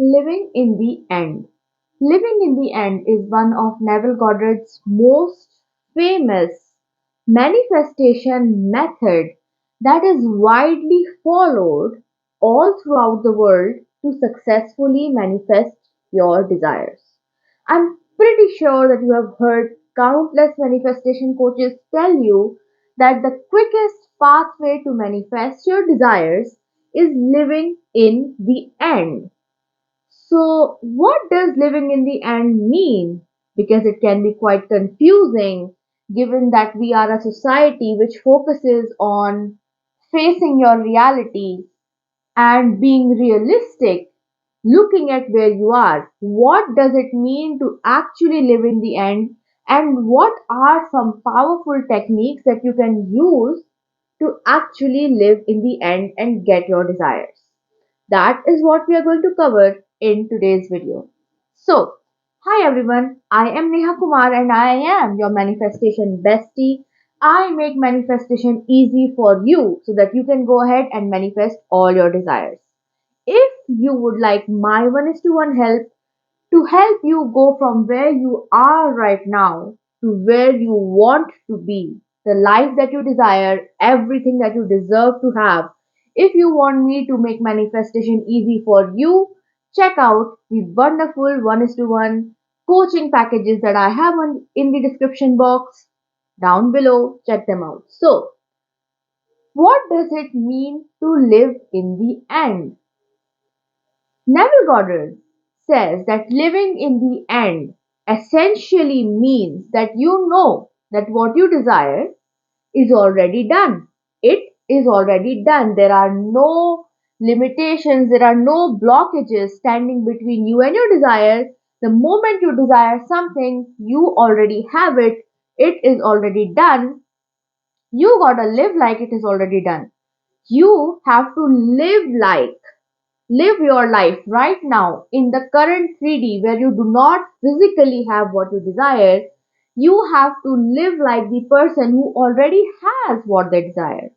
Living in the End. Living in the End is one of Neville Goddard's most famous manifestation method that is widely followed all throughout the world to successfully manifest your desires. I'm pretty sure that you have heard countless manifestation coaches tell you that the quickest pathway to manifest your desires is living in the end. So, what does living in the end mean? Because it can be quite confusing given that we are a society which focuses on facing your reality and being realistic, looking at where you are. What does it mean to actually live in the end? And what are some powerful techniques that you can use to actually live in the end and get your desires? That is what we are going to cover in today's video. So, hi everyone, I am Neha Kumar and I am your manifestation bestie. I make manifestation easy for you so that you can go ahead and manifest all your desires. If you would like my one is to one help to help you go from where you are right now to where you want to be, the life that you desire, everything that you deserve to have. If you want me to make manifestation easy for you, check out the wonderful one is to one coaching packages that I have in the description box down below. Check them out. So, what does it mean to live in the end? Neville Goddard says that living in the end essentially means that you know that what you desire is already done. It is already done. There are no limitations, there are no blockages standing between you and your desire. The moment you desire something, you already have it. It is already done. You gotta live like it is already done. You have to live your life right now in the current 3D where you do not physically have what you desire. You have to live like the person who already has what they desire.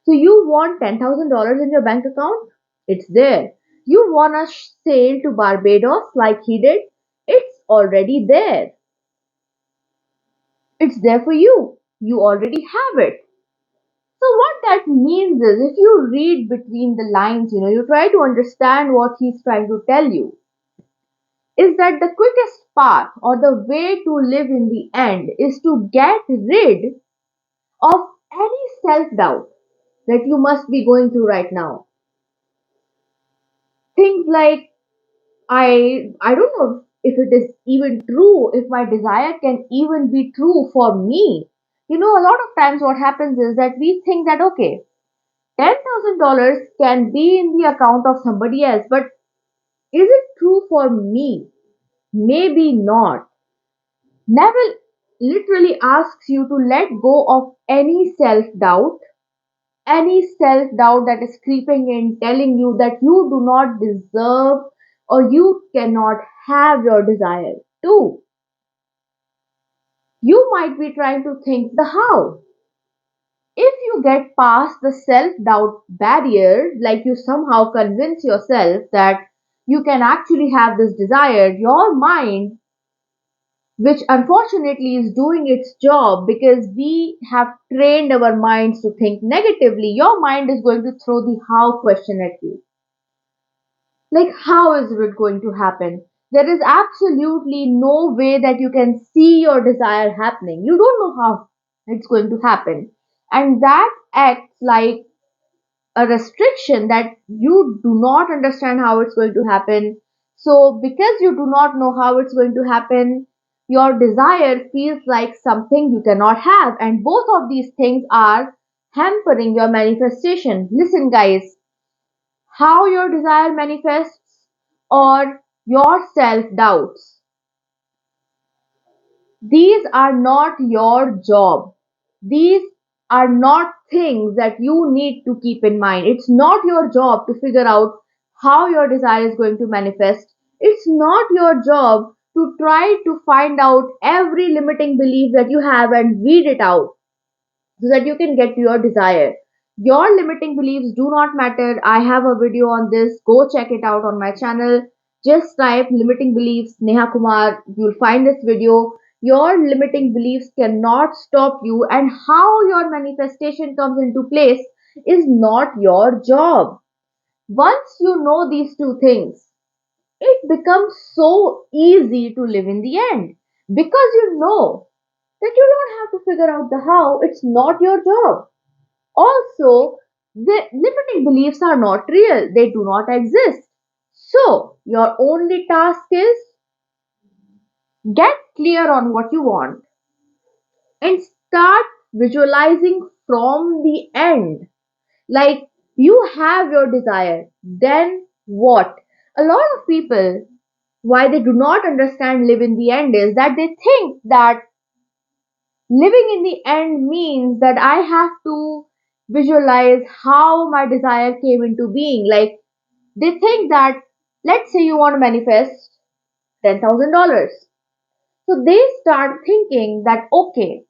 So you want $10,000 in your bank account? It's there. You want a sail to Barbados like he did? It's already there. It's there for you. You already have it. So what that means is if you read between the lines, you try to understand what he's trying to tell you, is that the quickest path or the way to live in the end is to get rid of any self-doubt that you must be going through right now. Things like, I don't know if it is even true, if my desire can even be true for me. A lot of times what happens is that we think that, okay, $10,000 can be in the account of somebody else, but is it true for me? Maybe not. Neville literally asks you to let go of any self doubt that is creeping in, telling you that you do not deserve or you cannot have your desire too. You might be trying to think the how. If you get past the self doubt barrier, like you somehow convince yourself that you can actually have this desire, your mind, which unfortunately is doing its job because we have trained our minds to think negatively, your mind is going to throw the how question at you. Like, how is it going to happen? There is absolutely no way that you can see your desire happening. You don't know how it's going to happen. And that acts like a restriction that you do not understand how it's going to happen. So, because you do not know how it's going to happen, your desire feels like something you cannot have. And both of these things are hampering your manifestation. Listen, guys, how your desire manifests or your self doubts. These are not your job. These are not things that you need to keep in mind. It's not your job to figure out how your desire is going to manifest. It's not your job to try to find out every limiting belief that you have and weed it out so that you can get to your desire. Your limiting beliefs do not matter. I have a video on this. Go check it out on my channel. Just type limiting beliefs Neha Kumar. You'll find this video. Your limiting beliefs cannot stop you, and how your manifestation comes into place is not your job. Once you know these two things, it becomes so easy to live in the end because you know that you don't have to figure out the how. It's not your job. Also, the limiting beliefs are not real, they do not exist. So, your only task is get clear on what you want and start visualizing from the end. Like you have your desire, then what? A lot of people, why they do not understand live in the end is that they think that living in the end means that I have to visualize how my desire came into being. Like they think that, let's say you want to manifest $10,000. So they start thinking that, okay,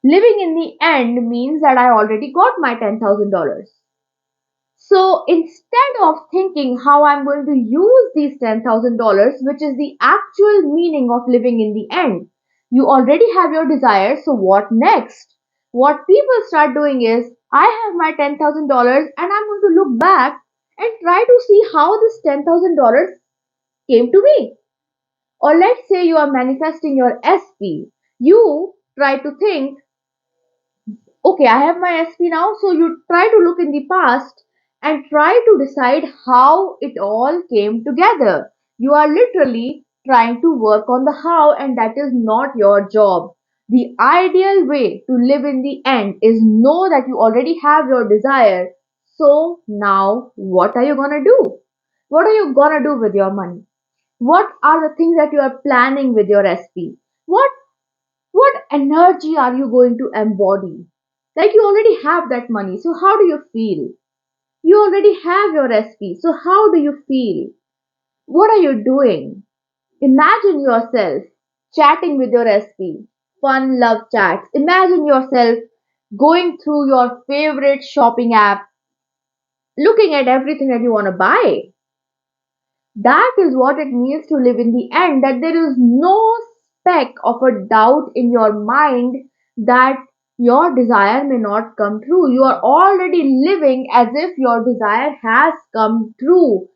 living in the end means that I already got my $10,000. So instead of thinking how I'm going to use these $10,000, which is the actual meaning of living in the end, you already have your desire, so what next? What people start doing is, I have my $10,000 and I'm going to look back and try to see how this $10,000 came to me. Or let's say you are manifesting your SP. You try to think, okay, I have my SP now. So you try to look in the past and try to decide how it all came together. You are literally trying to work on the how, and that is not your job. The ideal way to live in the end is know that you already have your desire. So now what are you gonna do? What are you gonna do with your money? What are the things that you are planning with your SP? What energy are you going to embody? Like you already have that money, so how do you feel? You already have your SP, so how do you feel? What are you doing? Imagine yourself chatting with your SP, fun love chats. Imagine yourself going through your favorite shopping app, looking at everything that you want to buy. That is what it means to live in the end, that there is no speck of a doubt in your mind that your desire may not come true. You are already living as if your desire has come true.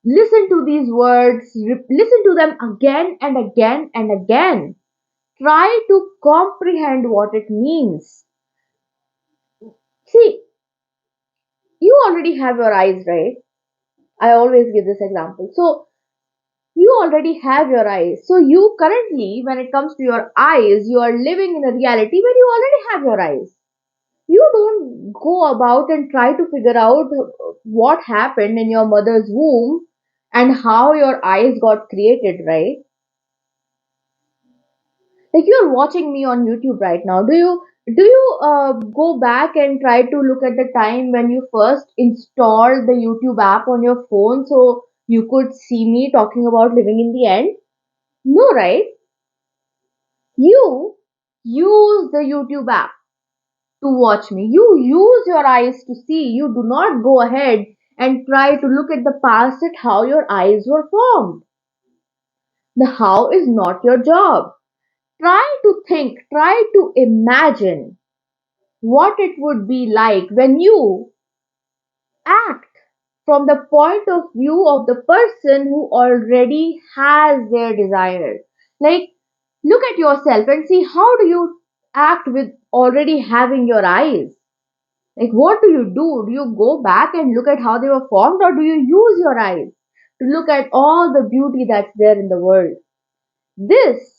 Listen to these words, listen to them again and again and again. Try to comprehend what it means. See, you already have your eyes, right? I always give this example. So, you already have your eyes. So you currently, when it comes to your eyes, you are living in a reality where you already have your eyes. You don't go about and try to figure out what happened in your mother's womb and how your eyes got created, right? Like you're watching me on YouTube right now. Do you go back and try to look at the time when you first installed the YouTube app on your phone so you could see me talking about living in the end? No, right? You use the YouTube app to watch me. You use your eyes to see. You do not go ahead and try to look at the past at how your eyes were formed. The how is not your job. Try to think, try to imagine what it would be like when you act from the point of view of the person who already has their desire. Like, look at yourself and see how do you act with already having your eyes. Like, what do you do? Do you go back and look at how they were formed, or do you use your eyes to look at all the beauty that's there in the world? This,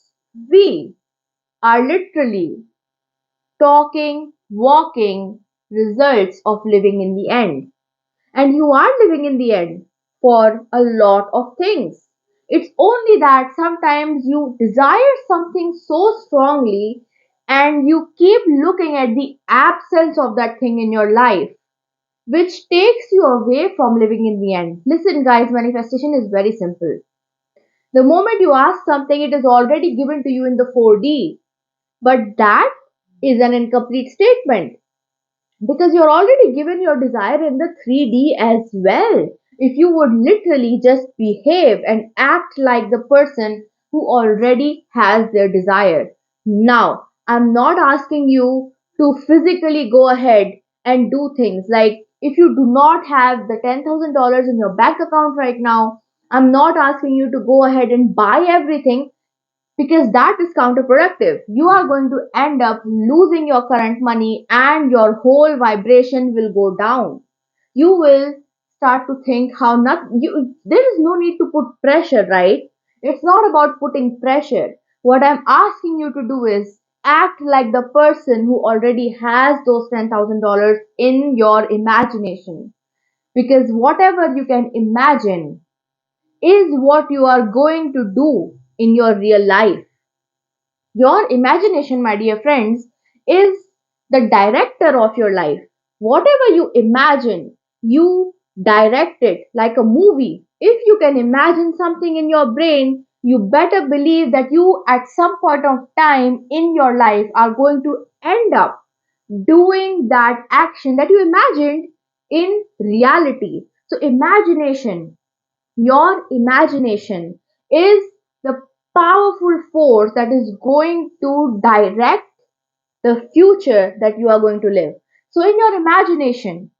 we are literally talking, walking results of living in the end. And you are living in the end for a lot of things. It's only that sometimes you desire something so strongly and you keep looking at the absence of that thing in your life, which takes you away from living in the end. Listen, guys, manifestation is very simple. The moment you ask something, it is already given to you in the 4D, but that is an incomplete statement. because you're already given your desire in the 3D as well. If you would literally just behave and act like the person who already has their desire. Now, I'm not asking you to physically go ahead and do things like if you do not have the $10,000 in your bank account right now, I'm not asking you to go ahead and buy everything because that is counterproductive. You are going to end up losing your current money and your whole vibration will go down. You will start to think how not you there is no need to put pressure, right? It's not about putting pressure. What I'm asking you to do is act like the person who already has those $10,000 in your imagination. Because whatever you can imagine is what you are going to do in your real life. Your imagination, my dear friends, is the director of your life. Whatever you imagine, you direct it like a movie. If you can imagine something in your brain, you better believe that you, at some point of time in your life, are going to end up doing that action that you imagined in reality. So, imagination, your imagination is the powerful force that is going to direct the future that you are going to live. So, in your imagination,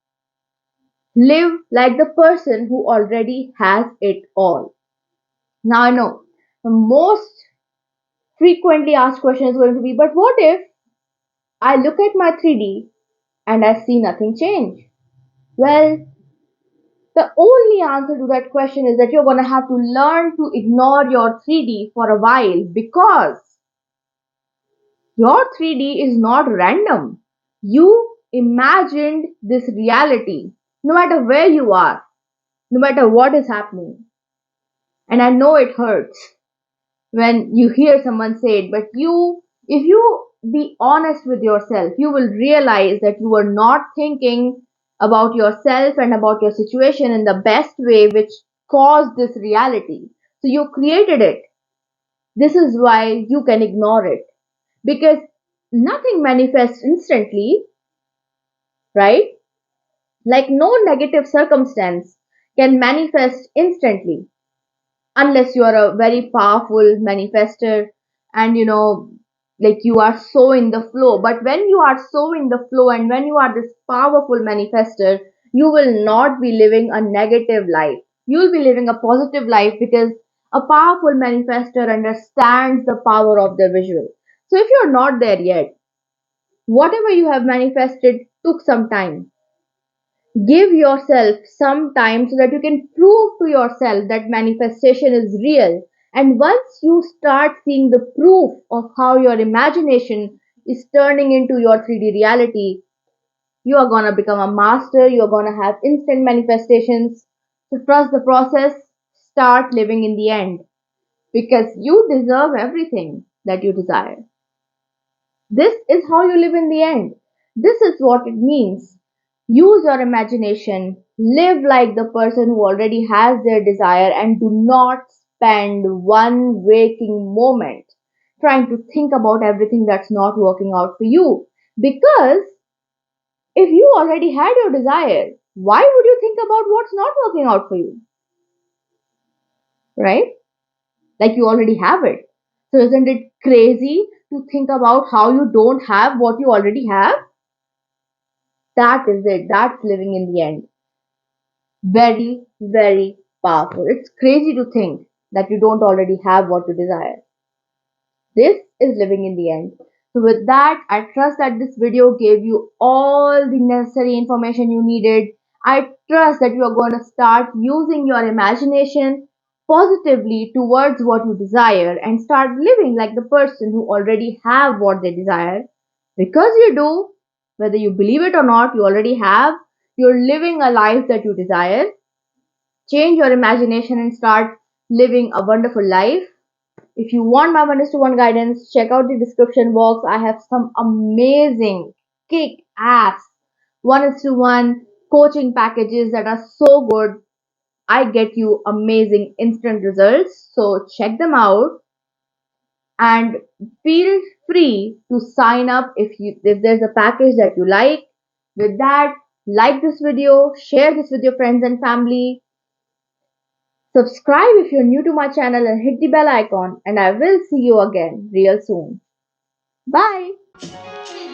live like the person who already has it all. Now, I know the most frequently asked question is going to be, but what if I look at my 3D and I see nothing change? Well, the only answer to that question is that you're going to have to learn to ignore your 3D for a while because your 3D is not random. You imagined this reality no matter where you are, no matter what is happening. And I know it hurts when you hear someone say it, but if you be honest with yourself, you will realize that you are not thinking about yourself and about your situation in the best way, which caused this reality. So you created it. This is why you can ignore it because nothing manifests instantly, right? Like no negative circumstance can manifest instantly unless you are a very powerful manifester and like you are so in the flow. But when you are so in the flow and when you are this powerful manifester, you will not be living a negative life. You will be living a positive life because a powerful manifester understands the power of the visual. So if you're not there yet, whatever you have manifested took some time. Give yourself some time so that you can prove to yourself that manifestation is real. And once you start seeing the proof of how your imagination is turning into your 3D reality, you are going to become a master. You are going to have instant manifestations. So trust the process. Start living in the end because you deserve everything that you desire. This is how you live in the end. This is what it means. Use your imagination, live like the person who already has their desire, and do not spend one waking moment trying to think about everything that's not working out for you. Because if you already had your desire, why would you think about what's not working out for you? Right? Like you already have it. So isn't it crazy to think about how you don't have what you already have? That is it. That's living in the end. Very, very powerful. It's crazy to think that you don't already have what you desire. This is living in the end. So with that, I trust that this video gave you all the necessary information you needed. I trust that you are going to start using your imagination positively towards what you desire and start living like the person who already have what they desire. Because you do, whether you believe it or not, you already have. You're living a life that you desire. Change your imagination and start living a wonderful life. If you want my 1:1 guidance, check out the description box. I have some amazing kick ass 1:1 coaching packages that are so good. I get you amazing instant results. So check them out and feel free to sign up if there's a package that you like With that, like this video, share this with your friends and family, subscribe if you're new to my channel and hit the bell icon, and I will see you again real soon. Bye.